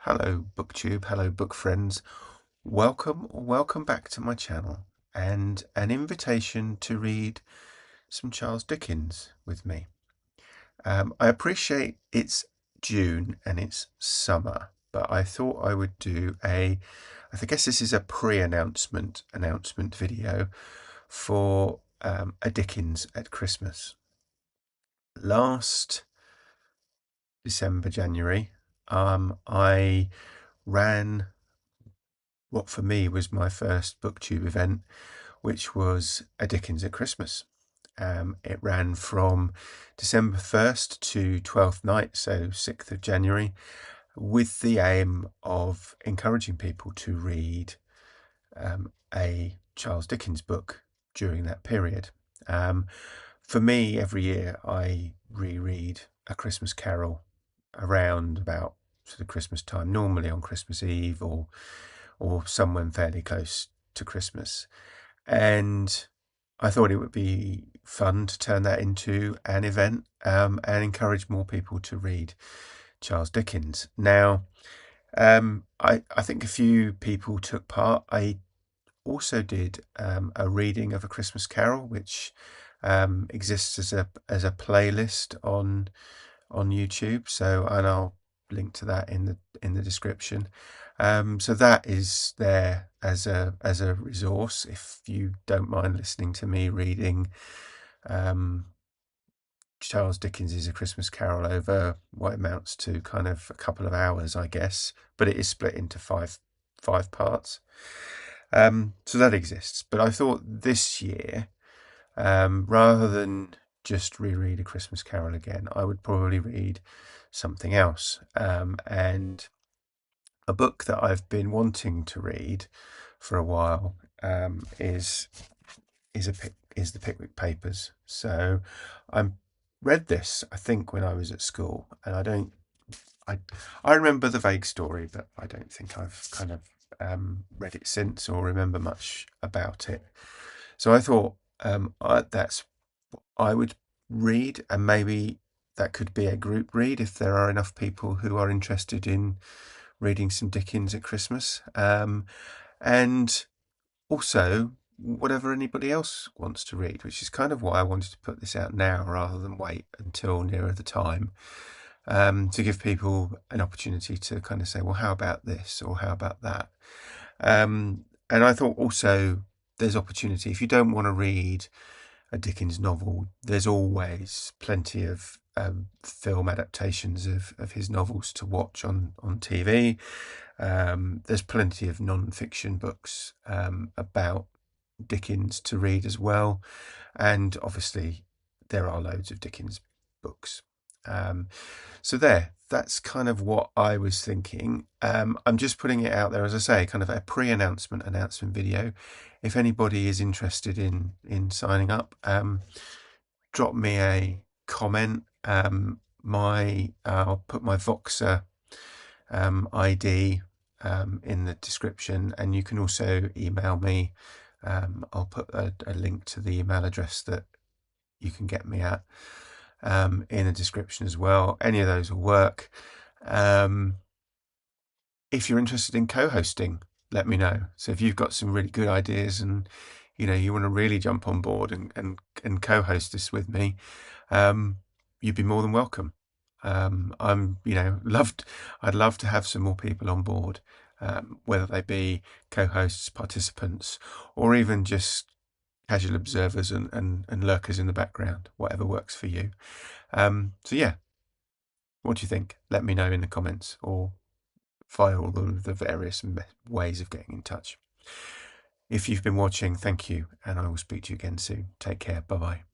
Hello booktube, hello book friends. Welcome back to my channel and an invitation to read some Charles Dickens with me. I appreciate it's June and it's summer, but I thought I would do I guess this is a pre-announcement video for A Dickens at Christmas. Last December, January, I ran what for me was my first booktube event, which was A Dickens at Christmas. It ran from December 1st to 12th night, so 6th of January, with the aim of encouraging people to read a Charles Dickens book during that period. For me, every year I reread A Christmas Carol around about sort of Christmas time, normally on Christmas Eve or somewhere fairly close to Christmas. And I thought it would be fun to turn that into an event and encourage more people to read Charles Dickens. Now, I think a few people took part. I also did a reading of A Christmas Carol, which exists as a playlist on YouTube. And I'll link to that in the description. So that is there as a resource if you don't mind listening to me reading Charles Dickens' A Christmas Carol over what amounts to kind of a couple of hours, I guess, but it is split into five parts. So that exists. But I thought this year, rather than just reread A Christmas Carol again, I would probably read something else. And a book that I've been wanting to read for a while is the Pickwick Papers. So I read this, I think, when I was at school, and I remember the vague story, but I don't think I've kind of read it since or remember much about it. So I thought that's what I would read, and maybe that could be a group read if there are enough people who are interested in reading some Dickens at Christmas, and also whatever anybody else wants to read, which is kind of why I wanted to put this out now rather than wait until nearer the time, to give people an opportunity to kind of say, well, how about this or how about that? And I thought also there's opportunity if you don't want to read a Dickens novel. There's always plenty of film adaptations of his novels to watch on TV. There's plenty of non-fiction books about Dickens to read as well, and obviously there are loads of Dickens books. So that's kind of what I was thinking. I'm just putting it out there, as I say, kind of a announcement video. If anybody is interested in signing up, drop me a comment. I'll put my Voxer ID in the description, and you can also email me. I'll put a link to the email address that you can get me at in the description as well. Any of those will work. If you're interested in co-hosting, let me know. So if you've got some really good ideas and you want to really jump on board and co-host this with me, you'd be more than welcome. I'd love to have some more people on board, whether they be co-hosts, participants, or even just casual observers and lurkers in the background, whatever works for you. So yeah, what do you think? Let me know in the comments or via all of the various ways of getting in touch. If you've been watching, thank you, and I will speak to you again soon. Take care. Bye-bye.